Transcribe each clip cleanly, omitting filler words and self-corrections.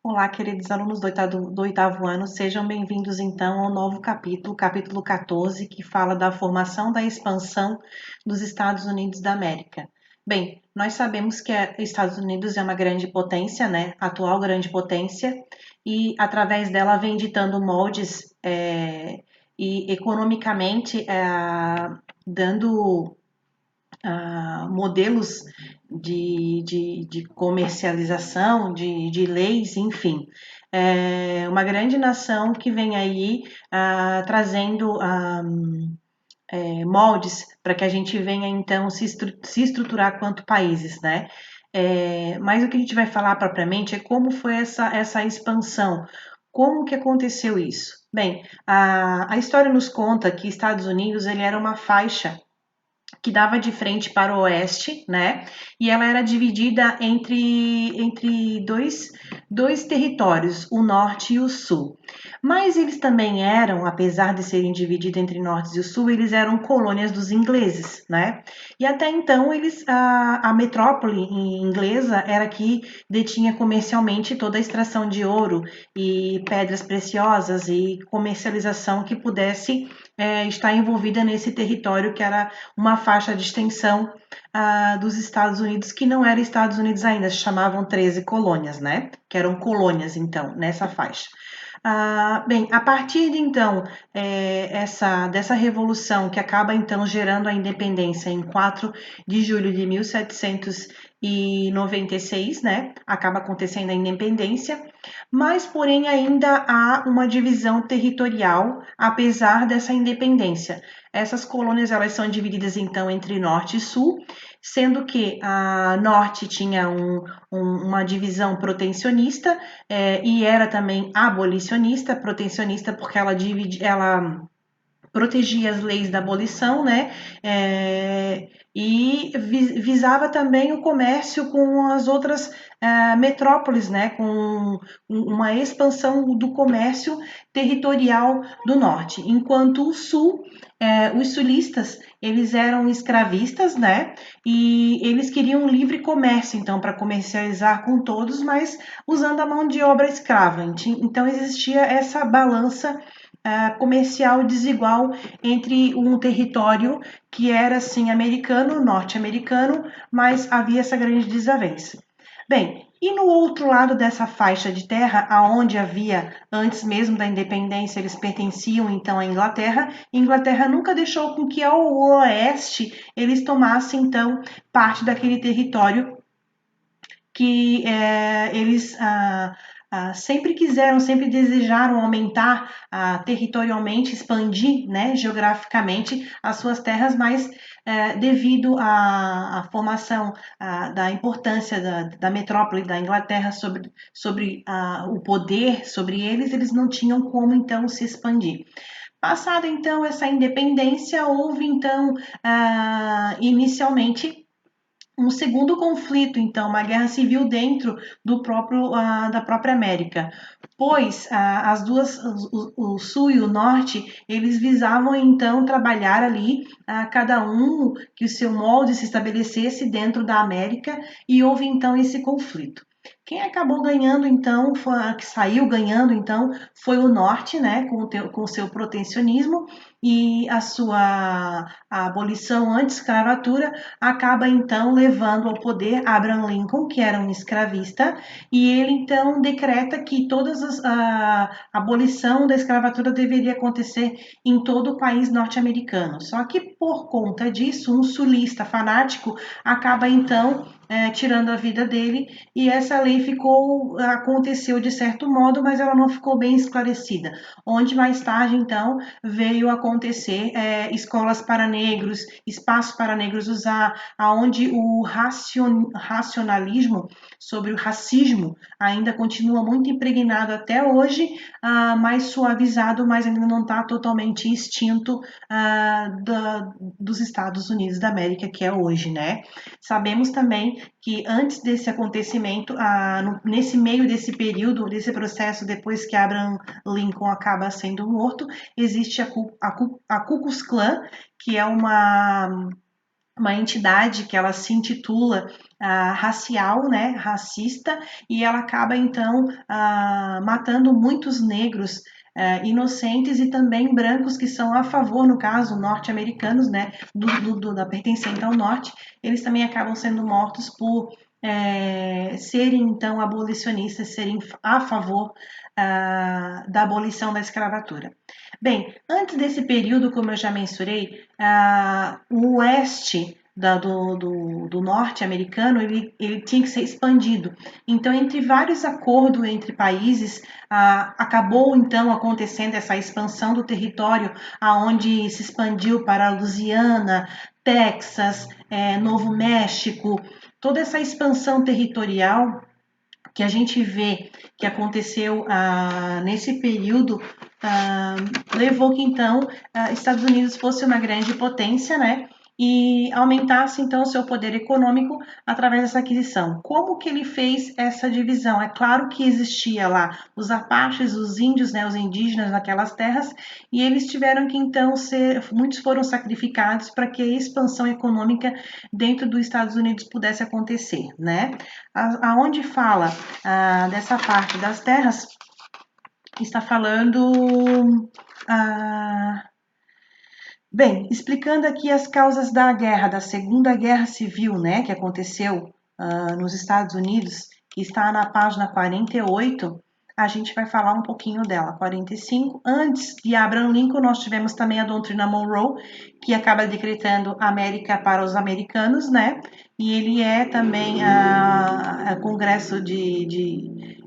Olá, queridos alunos do oitavo ano, sejam bem-vindos então ao novo capítulo, capítulo 14, que fala da formação da expansão dos Estados Unidos da América. Bem, nós sabemos que os Estados Unidos é uma grande potência, né? Atual grande potência, e através dela vem ditando moldes e economicamente dando modelos de comercialização, de leis, enfim. É uma grande nação que vem aí trazendo moldes para que a gente venha então se estruturar quanto países, né? Mas o que a gente vai falar propriamente é como foi essa expansão, como que aconteceu isso? Bem, a história nos conta que Estados Unidos ele era uma faixa que dava de frente para o oeste, né? E ela era dividida entre dois territórios, o norte e o sul. Mas eles também eram, apesar de serem divididos entre norte e o sul, eles eram colônias dos ingleses, né? E até então a metrópole inglesa era que detinha comercialmente toda a extração de ouro e pedras preciosas e comercialização que pudesse estar envolvida nesse território que era uma faixa de extensão dos Estados Unidos, que não era Estados Unidos ainda, se chamavam 13 colônias, né? Que eram colônias, então, nessa faixa. Bem, a partir de então dessa revolução que acaba então gerando a independência em 4 de julho de 1796, né? Acaba acontecendo a independência, mas porém ainda há uma divisão territorial apesar dessa independência. Essas colônias elas são divididas então entre norte e sul, sendo que a norte tinha uma divisão protecionista e era também abolicionista, protecionista porque ela protegia as leis da abolição, né? E visava também o comércio com as outras metrópoles, né? Com uma expansão do comércio territorial do norte, enquanto o sul, os sulistas, eles eram escravistas, né? E eles queriam um livre comércio, então, para comercializar com todos, mas usando a mão de obra escrava. Então, existia essa balança comercial desigual entre um território que era assim americano, norte-americano, mas havia essa grande desavença. Bem, e no outro lado dessa faixa de terra, aonde havia antes mesmo da independência, eles pertenciam então à Inglaterra. Inglaterra nunca deixou com que ao oeste eles tomassem então parte daquele território que eles sempre quiseram, sempre desejaram aumentar territorialmente, expandir, né, geograficamente as suas terras, mas devido à formação da importância da metrópole da Inglaterra sobre o poder sobre eles, eles não tinham como então se expandir. Passada então essa independência, houve então inicialmente um segundo conflito, então, uma guerra civil dentro da própria América, pois o sul e o norte, eles visavam então trabalhar ali, cada um que o seu molde se estabelecesse dentro da América, e houve então esse conflito. Quem acabou ganhando, então, que saiu ganhando, então, foi o norte, né, com o seu protecionismo e a abolição anti-escravatura acaba então levando ao poder Abraham Lincoln, que era um escravista, e ele então decreta que a abolição da escravatura deveria acontecer em todo o país norte-americano. Só que por conta disso, um sulista fanático acaba então tirando a vida dele, e essa lei aconteceu de certo modo, mas ela não ficou bem esclarecida. Onde mais tarde, então, veio acontecer escolas para negros, espaços para negros usar, aonde o racionalismo sobre o racismo ainda continua muito impregnado até hoje, mais suavizado, mas ainda não está totalmente extinto dos Estados Unidos da América, que é hoje, né? Sabemos também que antes desse acontecimento, nesse meio desse período, desse processo, depois que Abraham Lincoln acaba sendo morto, existe a Ku Klux Klan, que é uma entidade que ela se intitula racial, né, racista, e ela acaba então matando muitos negros inocentes e também brancos que são a favor, no caso, norte-americanos, né, da pertencente ao norte, eles também acabam sendo mortos por serem então abolicionistas, serem a favor da abolição da escravatura. Bem, antes desse período, como eu já mencionei, o oeste do norte americano ele tinha que ser expandido. Então, entre vários acordos entre países, acabou então acontecendo essa expansão do território, aonde se expandiu para Louisiana, Texas, Novo México, toda essa expansão territorial que a gente vê que aconteceu nesse período levou que então Estados Unidos fosse uma grande potência, né? E aumentasse então o seu poder econômico através dessa aquisição. Como que ele fez essa divisão? É claro que existia lá os apaches, os índios, né, os indígenas naquelas terras, e eles tiveram que então muitos foram sacrificados para que a expansão econômica dentro dos Estados Unidos pudesse acontecer, né? Aonde fala dessa parte das terras, está falando. Bem, explicando aqui as causas da guerra, da Segunda Guerra Civil, né, que aconteceu nos Estados Unidos, que está na página 48, a gente vai falar um pouquinho dela. 45. Antes de Abraham Lincoln, nós tivemos também a doutrina Monroe, que acaba decretando América para os americanos, né? E ele é também a Congresso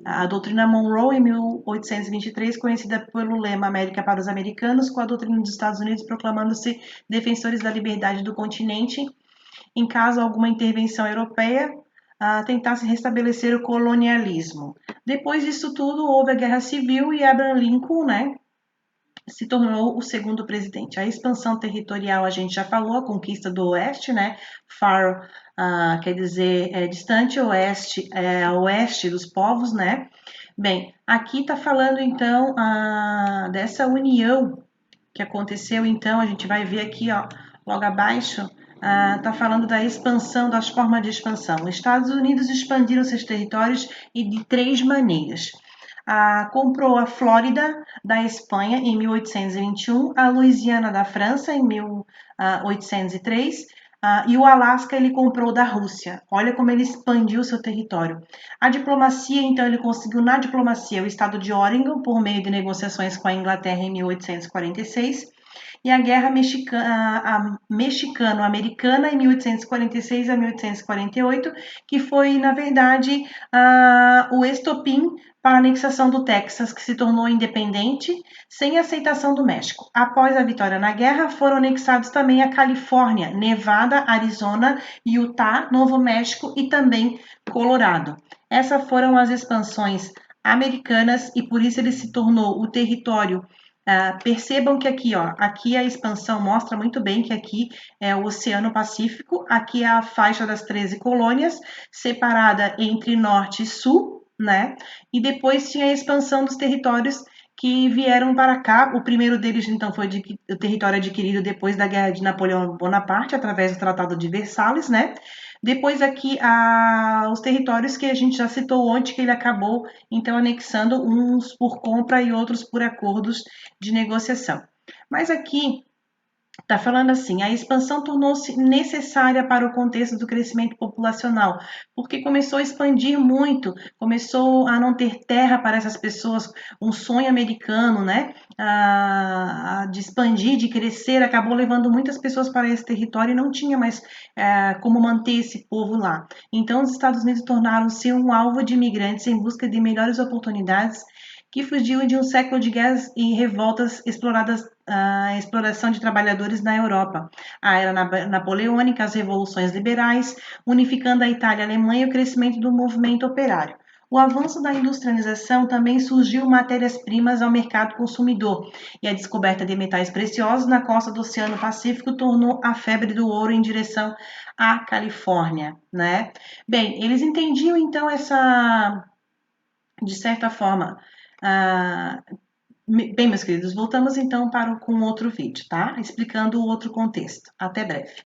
a doutrina Monroe, em 1823, conhecida pelo lema América para os americanos, com a doutrina dos Estados Unidos proclamando-se defensores da liberdade do continente, em caso alguma intervenção europeia, tentasse restabelecer o colonialismo. Depois disso tudo, houve a Guerra Civil e Abraham Lincoln, né, se tornou o segundo presidente. A expansão territorial, a gente já falou, a conquista do oeste, né? Far quer dizer distante oeste, oeste dos povos, né? Bem, aqui está falando então dessa união que aconteceu, então, a gente vai ver aqui, ó, logo abaixo, está falando da expansão, das formas de expansão. Os Estados Unidos expandiram seus territórios e de três maneiras. Comprou a Flórida da Espanha em 1821, a Louisiana da França em 1803 e o Alasca ele comprou da Rússia. Olha como ele expandiu seu território. A diplomacia, então, ele conseguiu na diplomacia o estado de Oregon por meio de negociações com a Inglaterra em 1846 e a Guerra Mexicano-Americana em 1846 a 1848, que foi, na verdade, o estopim para a anexação do Texas, que se tornou independente, sem aceitação do México. Após a vitória na guerra, foram anexados também a Califórnia, Nevada, Arizona, Utah, Novo México e também Colorado. Essas foram as expansões americanas e por isso ele se tornou o território. Percebam que aqui, ó, aqui a expansão mostra muito bem que aqui é o Oceano Pacífico, aqui é a faixa das 13 colônias, separada entre norte e sul, né? E depois tinha a expansão dos territórios que vieram para cá. O primeiro deles, então, foi o território adquirido depois da Guerra de Napoleão Bonaparte, através do Tratado de Versalhes, né? Depois aqui os territórios que a gente já citou ontem, que ele acabou então anexando uns por compra e outros por acordos de negociação. Mas aqui está falando assim, a expansão tornou-se necessária para o contexto do crescimento populacional, porque começou a expandir muito, começou a não ter terra para essas pessoas, um sonho americano, né, de expandir, de crescer, acabou levando muitas pessoas para esse território e não tinha mais como manter esse povo lá. Então, os Estados Unidos tornaram-se um alvo de imigrantes em busca de melhores oportunidades que fugiu de um século de guerras e revoltas exploradas a exploração de trabalhadores na Europa, a era napoleônica, as revoluções liberais, unificando a Itália e a Alemanha e o crescimento do movimento operário. O avanço da industrialização também surgiu matérias-primas ao mercado consumidor e a descoberta de metais preciosos na costa do Oceano Pacífico tornou a febre do ouro em direção à Califórnia, né? Bem, eles entendiam então de certa forma, bem, meus queridos, voltamos então com outro vídeo, tá? Explicando o outro contexto. Até breve.